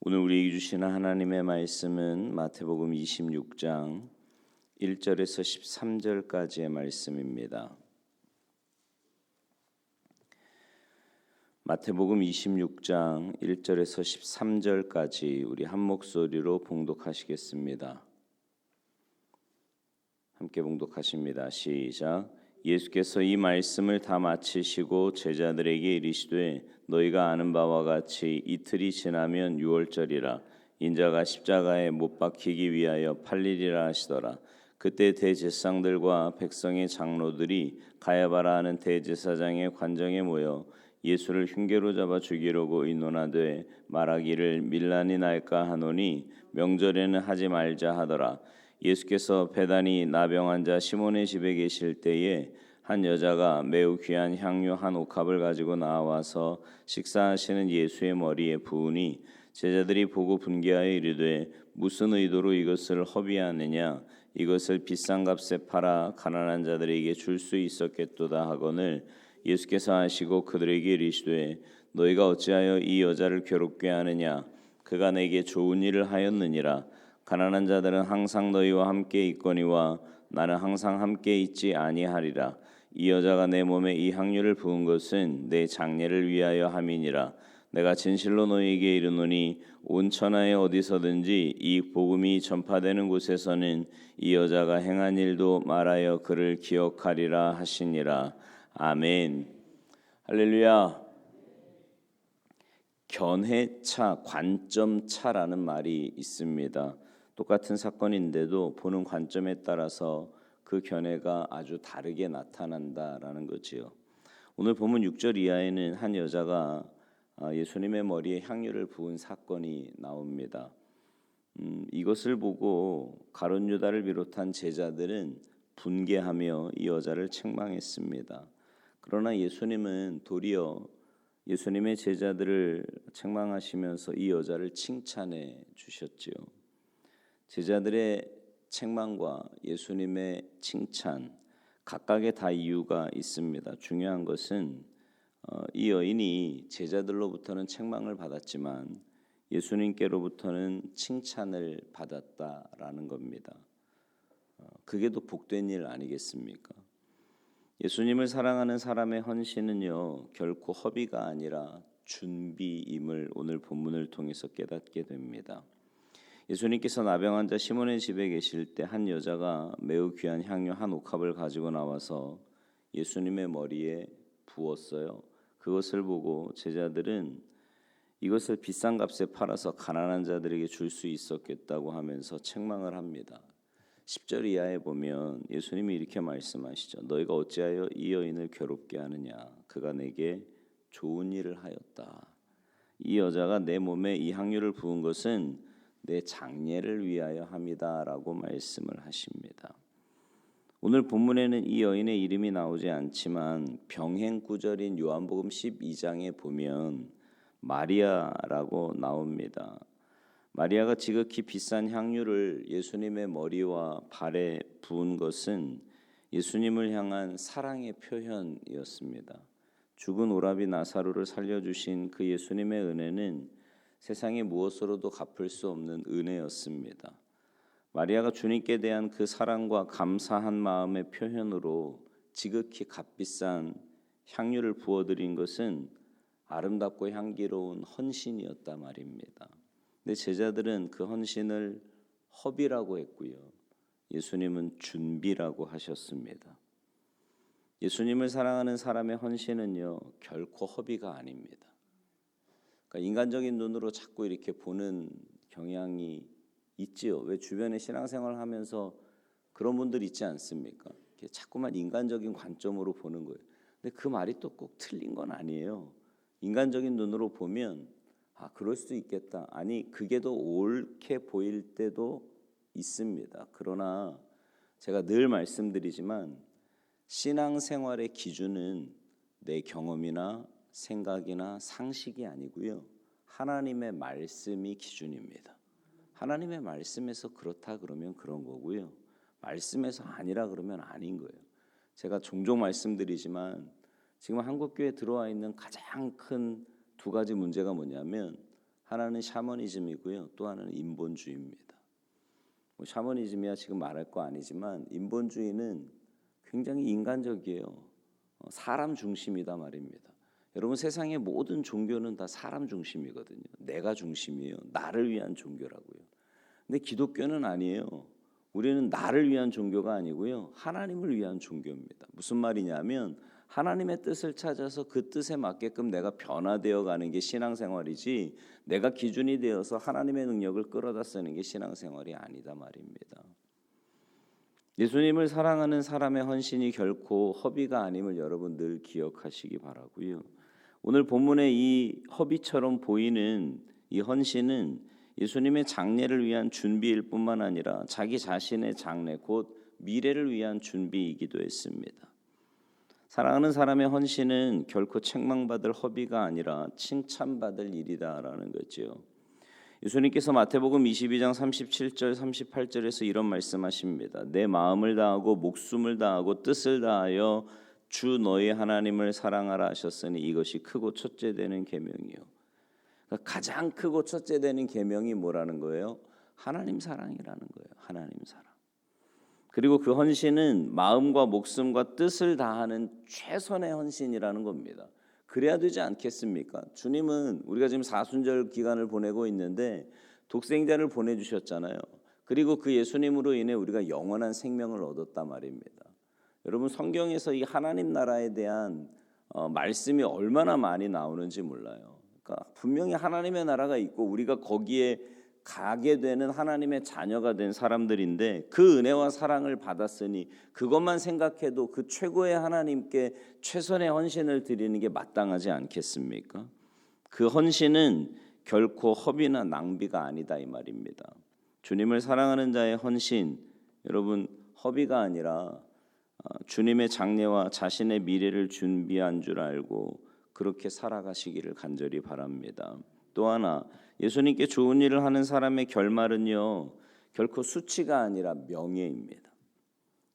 오늘 우리에게 주시는 하나님의 말씀은 마태복음 26장 1절에서 13절까지의 말씀입니다. 마태복음 26장 1절에서 13절까지 우리 한 목소리로 봉독하시겠습니다. 함께 봉독하십니다. 시작. 예수께서 이 말씀을 다 마치시고 제자들에게 이르시되 너희가 아는 바와 같이 이틀이 지나면 유월절이라 인자가 십자가에 못 박히기 위하여 팔리리라 하시더라. 그때 대제사장들과 백성의 장로들이 가야바라 하는 대제사장의 관정에 모여 예수를 흉계로 잡아 죽이려고 의논하되 말하기를 밀란이 날까 하노니 명절에는 하지 말자 하더라. 예수께서 베다니 나병 환자 시몬의 집에 계실 때에 한 여자가 매우 귀한 향유 한 옥합을 가지고 나와서 식사하시는 예수의 머리에 부으니 제자들이 보고 분개하여 이르되 무슨 의도로 이것을 허비하느냐 이것을 비싼 값에 팔아 가난한 자들에게 줄 수 있었겠도다 하거늘 예수께서 하시고 그들에게 이르시되 너희가 어찌하여 이 여자를 괴롭게 하느냐 그가 내게 좋은 일을 하였느니라. 가난한 자들은 항상 너희와 함께 있거니와 나는 항상 함께 있지 아니하리라. 이 여자가 내 몸에 이 향유를 부은 것은 내 장례를 위하여 함이니라. 내가 진실로 너희에게 이르노니 온 천하에 어디서든지 이 복음이 전파되는 곳에서는 이 여자가 행한 일도 말하여 그를 기억하리라 하시니라. 아멘. 할렐루야. 견해차, 관점차라는 말이 있습니다. 똑같은 사건인데도 보는 관점에 따라서 그 견해가 아주 다르게 나타난다라는 거지요. 오늘 본문 6절 이하에는 한 여자가 예수님의 머리에 향유를 부은 사건이 나옵니다. 이것을 보고 가룟 유다를 비롯한 제자들은 분개하며 이 여자를 책망했습니다. 그러나 예수님은 도리어 예수님의 제자들을 책망하시면서 이 여자를 칭찬해 주셨지요. 제자들의 책망과 예수님의 칭찬 각각의 다 이유가 있습니다. 중요한 것은 이 여인이 제자들로부터는 책망을 받았지만 예수님께로부터는 칭찬을 받았다라는 겁니다. 그게 더 복된 일 아니겠습니까? 예수님을 사랑하는 사람의 헌신은요 결코 허비가 아니라 준비임을 오늘 본문을 통해서 깨닫게 됩니다. 예수님께서 나병 환자 시몬의 집에 계실 때 한 여자가 매우 귀한 향유 한 옥합을 가지고 나와서 예수님의 머리에 부었어요. 그것을 보고 제자들은 이것을 비싼 값에 팔아서 가난한 자들에게 줄 수 있었겠다고 하면서 책망을 합니다. 10절 이하에 보면 예수님이 이렇게 말씀하시죠. 너희가 어찌하여 이 여인을 괴롭게 하느냐 그가 내게 좋은 일을 하였다. 이 여자가 내 몸에 이 향유를 부은 것은 내 장례를 위하여 함이다라고 말씀을 하십니다. 오늘 본문에는 이 여인의 이름이 나오지 않지만 병행 구절인 요한복음 12장에 보면 마리아라고 나옵니다. 마리아가 지극히 비싼 향유를 예수님의 머리와 발에 부은 것은 예수님을 향한 사랑의 표현이었습니다. 죽은 오라비 나사로를 살려주신 그 예수님의 은혜는 세상에 무엇으로도 갚을 수 없는 은혜였습니다. 마리아가 주님께 대한 그 사랑과 감사한 마음의 표현으로 지극히 값비싼 향유를 부어드린 것은 아름답고 향기로운 헌신이었다 말입니다. 근데 제자들은 그 헌신을 허비라고 했고요. 예수님은 준비라고 하셨습니다. 예수님을 사랑하는 사람의 헌신은요 결코 허비가 아닙니다. 그러니까 인간적인 눈으로 자꾸 이렇게 보는 경향이 있지요. 왜 주변에 신앙생활을 하면서 그런 분들 있지 않습니까? 이렇게 자꾸만 인간적인 관점으로 보는 거예요. 근데 그 말이 또 꼭 틀린 건 아니에요. 인간적인 눈으로 보면 그럴 수도 있겠다. 아니 그게 더 옳게 보일 때도 있습니다. 그러나 제가 늘 말씀드리지만 신앙생활의 기준은 내 경험이나 생각이나 상식이 아니고요. 하나님의 말씀이 기준입니다. 하나님의 말씀에서 그렇다 그러면 그런 거고요. 말씀에서 아니라 그러면 아닌 거예요. 제가 종종 말씀드리지만 지금 한국교회에 들어와 있는 가장 큰 두 가지 문제가 뭐냐면 하나는 샤머니즘이고요. 또 하나는 인본주의입니다. 샤머니즘이야 지금 말할 거 아니지만 인본주의는 굉장히 인간적이에요. 사람 중심이다 말입니다. 여러분 세상의 모든 종교는 다 사람 중심이거든요. 내가 중심이에요. 나를 위한 종교라고요. 근데 기독교는 아니에요. 우리는 나를 위한 종교가 아니고요. 하나님을 위한 종교입니다. 무슨 말이냐면 하나님의 뜻을 찾아서 그 뜻에 맞게끔 내가 변화되어 가는 게 신앙생활이지 내가 기준이 되어서 하나님의 능력을 끌어다 쓰는 게 신앙생활이 아니다 말입니다. 예수님을 사랑하는 사람의 헌신이 결코 허비가 아님을 여러분 늘 기억하시기 바라고요. 오늘 본문의 이 허비처럼 보이는 이 헌신은 예수님의 장례를 위한 준비일 뿐만 아니라 자기 자신의 장례 곧 미래를 위한 준비이기도 했습니다. 사랑하는 사람의 헌신은 결코 책망받을 허비가 아니라 칭찬받을 일이다라는 거죠. 예수님께서 마태복음 22장 37절 38절에서 이런 말씀하십니다. 내 마음을 다하고 목숨을 다하고 뜻을 다하여 주 너희 하나님을 사랑하라 하셨으니 이것이 크고 첫째 되는 계명이요. 그러니까 가장 크고 첫째 되는 계명이 뭐라는 거예요? 하나님 사랑이라는 거예요. 하나님 사랑. 그리고 그 헌신은 마음과 목숨과 뜻을 다하는 최선의 헌신이라는 겁니다. 그래야 되지 않겠습니까? 주님은 우리가 지금 사순절 기간을 보내고 있는데 독생자를 보내주셨잖아요. 그리고 그 예수님으로 인해 우리가 영원한 생명을 얻었단 말입니다. 여러분 성경에서 이 하나님 나라에 대한 말씀이 얼마나 많이 나오는지 몰라요. 그러니까 분명히 하나님의 나라가 있고 우리가 거기에 가게 되는 하나님의 자녀가 된 사람들인데 그 은혜와 사랑을 받았으니 그것만 생각해도 그 최고의 하나님께 최선의 헌신을 드리는 게 마땅하지 않겠습니까? 그 헌신은 결코 허비나 낭비가 아니다 이 말입니다. 주님을 사랑하는 자의 헌신, 여러분 허비가 아니라 주님의 장례와 자신의 미래를 준비한 줄 알고 그렇게 살아가시기를 간절히 바랍니다. 또 하나 예수님께 좋은 일을 하는 사람의 결말은요 결코 수치가 아니라 명예입니다.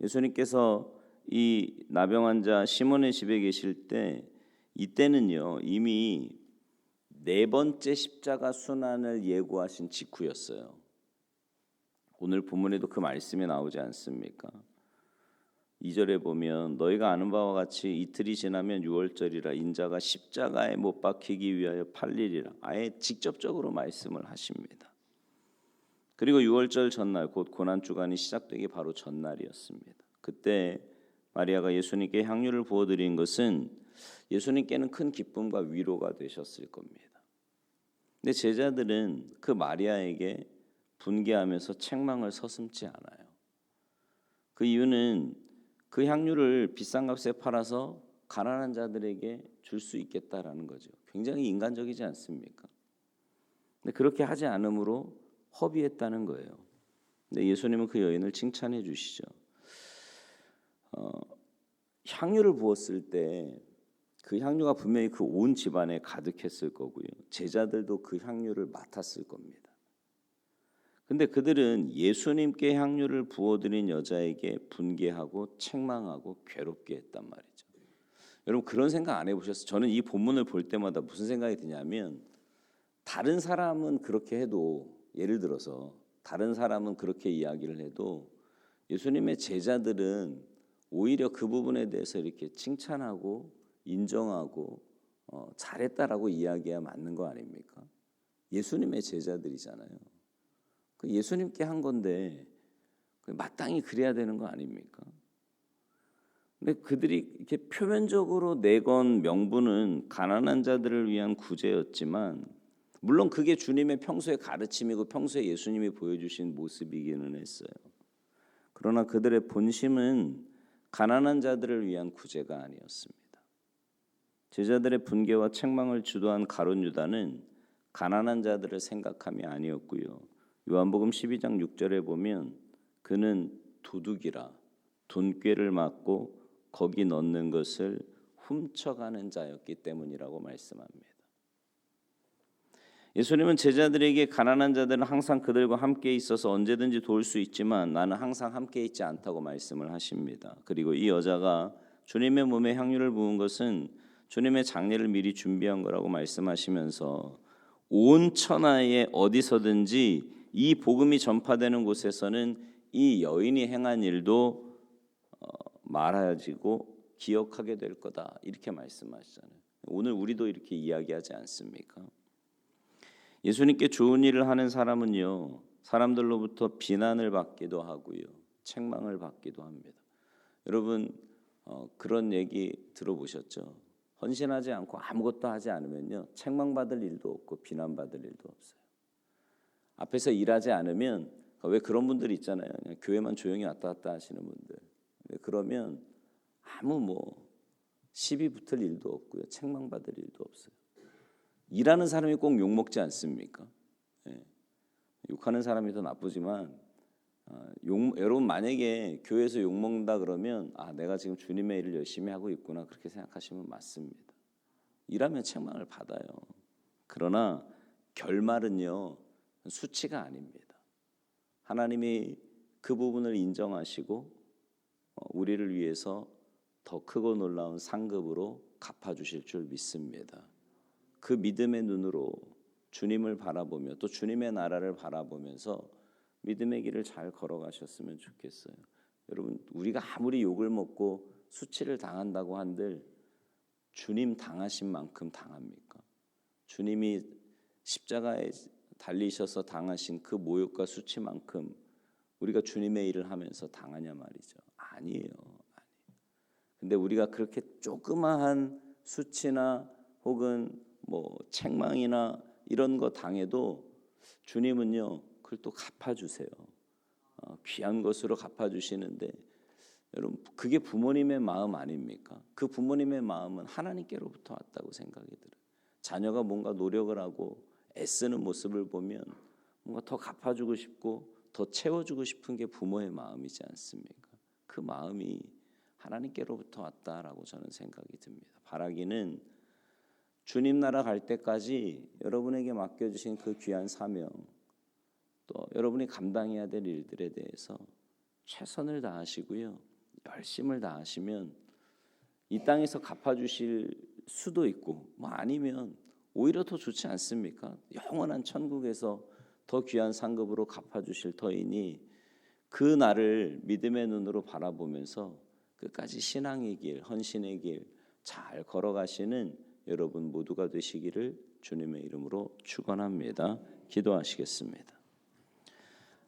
예수님께서 이 나병 환자 시몬의 집에 계실 때 이때는요 이미 4번째 십자가 순환을 예고하신 직후였어요. 오늘 본문에도 그 말씀이 나오지 않습니까? 2절에 보면 너희가 아는 바와 같이 이틀이 지나면 유월절이라 인자가 십자가에 못 박히기 위하여 팔리리라. 아예 직접적으로 말씀을 하십니다. 그리고 유월절 전날 곧 고난주간이 시작되기 바로 전날이었습니다. 그때 마리아가 예수님께 향유를 부어드린 것은 예수님께는 큰 기쁨과 위로가 되셨을 겁니다. 근데 제자들은 그 마리아에게 분개하면서 책망을 서슴지 않아요. 그 이유는 그 향유를 비싼 값에 팔아서 가난한 자들에게 줄 수 있겠다라는 거죠. 굉장히 인간적이지 않습니까? 근데 그렇게 하지 않으므로 허비했다는 거예요. 근데 예수님은 그 여인을 칭찬해 주시죠. 향유를 부었을 때 그 향유가 분명히 그 온 집안에 가득했을 거고요. 제자들도 그 향유를 맡았을 겁니다. 근데 그들은 예수님께 향유를 부어드린 여자에게 분개하고 책망하고 괴롭게 했단 말이죠. 여러분 그런 생각 안 해보셨어요? 저는 이 본문을 볼 때마다 무슨 생각이 드냐면 다른 사람은 그렇게 해도 예를 들어서 다른 사람은 그렇게 이야기를 해도 예수님의 제자들은 오히려 그 부분에 대해서 이렇게 칭찬하고 인정하고 잘했다라고 이야기해야 맞는 거 아닙니까? 예수님의 제자들이잖아요. 그 예수님께 한 건데 마땅히 그래야 되는 거 아닙니까? 근데 그들이 이렇게 표면적으로 내건 명분은 가난한 자들을 위한 구제였지만 물론 그게 주님의 평소의 가르침이고 평소에 예수님이 보여주신 모습이기는 했어요. 그러나 그들의 본심은 가난한 자들을 위한 구제가 아니었습니다. 제자들의 분개와 책망을 주도한 가룟 유다는 가난한 자들을 생각함이 아니었고요. 요한복음 12장 6절에 보면 그는 도둑이라 돈꾀를 맞고 거기 넣는 것을 훔쳐가는 자였기 때문이라고 말씀합니다. 예수님은 제자들에게 가난한 자들은 항상 그들과 함께 있어서 언제든지 도울 수 있지만 나는 항상 함께 있지 않다고 말씀을 하십니다. 그리고 이 여자가 주님의 몸에 향유를 부은 것은 주님의 장례를 미리 준비한 거라고 말씀하시면서 온 천하에 어디서든지 이 복음이 전파되는 곳에서는 이 여인이 행한 일도 말하지고 기억하게 될 거다 이렇게 말씀하시잖아요. 오늘 우리도 이렇게 이야기하지 않습니까? 예수님께 좋은 일을 하는 사람은요, 사람들로부터 비난을 받기도 하고요, 책망을 받기도 합니다. 여러분 그런 얘기 들어보셨죠? 헌신하지 않고 아무것도 하지 않으면요, 책망받을 일도 없고 비난받을 일도 없어요. 앞에서 일하지 않으면 왜 그런 분들 있잖아요. 그냥 교회만 조용히 왔다 갔다 하시는 분들. 그러면 아무 시비 붙을 일도 없고요, 책망받을 일도 없어요. 일하는 사람이 꼭 욕먹지 않습니까? 예. 욕하는 사람이 더 나쁘지만 여러분 만약에 교회에서 욕먹는다 그러면 내가 지금 주님의 일을 열심히 하고 있구나 그렇게 생각하시면 맞습니다. 일하면 책망을 받아요. 그러나 결말은요, 수치가 아닙니다. 하나님이 그 부분을 인정하시고 우리를 위해서 더 크고 놀라운 상급으로 갚아주실 줄 믿습니다. 그 믿음의 눈으로 주님을 바라보며 또 주님의 나라를 바라보면서 믿음의 길을 잘 걸어가셨으면 좋겠어요. 여러분 우리가 아무리 욕을 먹고 수치를 당한다고 한들 주님 당하신 만큼 당합니까? 주님이 십자가에 달리셔서 당하신 그 모욕과 수치만큼 우리가 주님의 일을 하면서 당하냐 말이죠. 아니에요. 근데 우리가 그렇게 조그마한 수치나 혹은 책망이나 이런 거 당해도 주님은요 그걸 또 갚아주세요. 귀한 것으로 갚아주시는데 여러분 그게 부모님의 마음 아닙니까? 그 부모님의 마음은 하나님께로부터 왔다고 생각이 들어요. 자녀가 뭔가 노력을 하고 애쓰는 모습을 보면 뭔가 더 갚아주고 싶고 더 채워주고 싶은 게 부모의 마음이지 않습니까? 그 마음이 하나님께로부터 왔다라고 저는 생각이 듭니다. 바라기는 주님 나라 갈 때까지 여러분에게 맡겨주신 그 귀한 사명, 또 여러분이 감당해야 될 일들에 대해서 최선을 다하시고요, 열심을 다하시면 이 땅에서 갚아주실 수도 있고 아니면 오히려 더 좋지 않습니까? 영원한 천국에서 더 귀한 상급으로 갚아주실 터이니 그 날을 믿음의 눈으로 바라보면서 끝까지 신앙의 길, 헌신의 길 잘 걸어가시는 여러분 모두가 되시기를 주님의 이름으로 축원합니다. 기도하시겠습니다.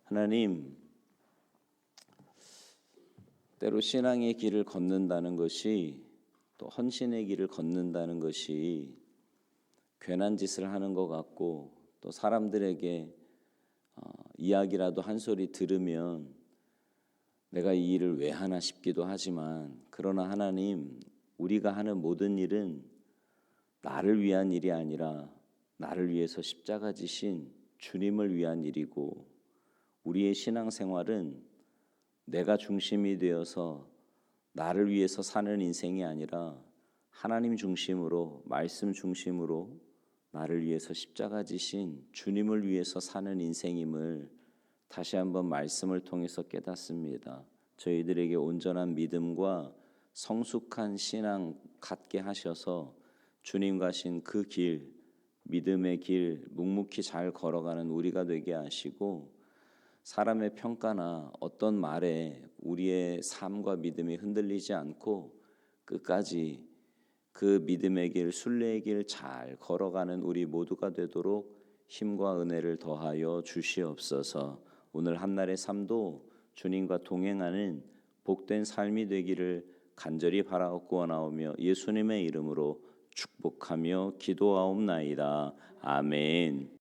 하나님, 때로 신앙의 길을 걷는다는 것이 또 헌신의 길을 걷는다는 것이 괜한 짓을 하는 것 같고 또 사람들에게 이야기라도 한 소리 들으면 내가 이 일을 왜 하나 싶기도 하지만 그러나 하나님, 우리가 하는 모든 일은 나를 위한 일이 아니라 나를 위해서 십자가 지신 주님을 위한 일이고 우리의 신앙생활은 내가 중심이 되어서 나를 위해서 사는 인생이 아니라 하나님 중심으로 말씀 중심으로 나를 위해서 십자가 지신 주님을 위해서 사는 인생임을 다시 한번 말씀을 통해서 깨닫습니다. 저희들에게 온전한 믿음과 성숙한 신앙 갖게 하셔서 주님 가신 그 길, 믿음의 길 묵묵히 잘 걸어가는 우리가 되게 하시고 사람의 평가나 어떤 말에 우리의 삶과 믿음이 흔들리지 않고 끝까지 그 믿음의 길, 순례의 길 잘 걸어가는 우리 모두가 되도록 힘과 은혜를 더하여 주시옵소서. 오늘 한날의 삶도 주님과 동행하는 복된 삶이 되기를 간절히 바라옵고 나오며 예수님의 이름으로 축복하며 기도하옵나이다. 아멘.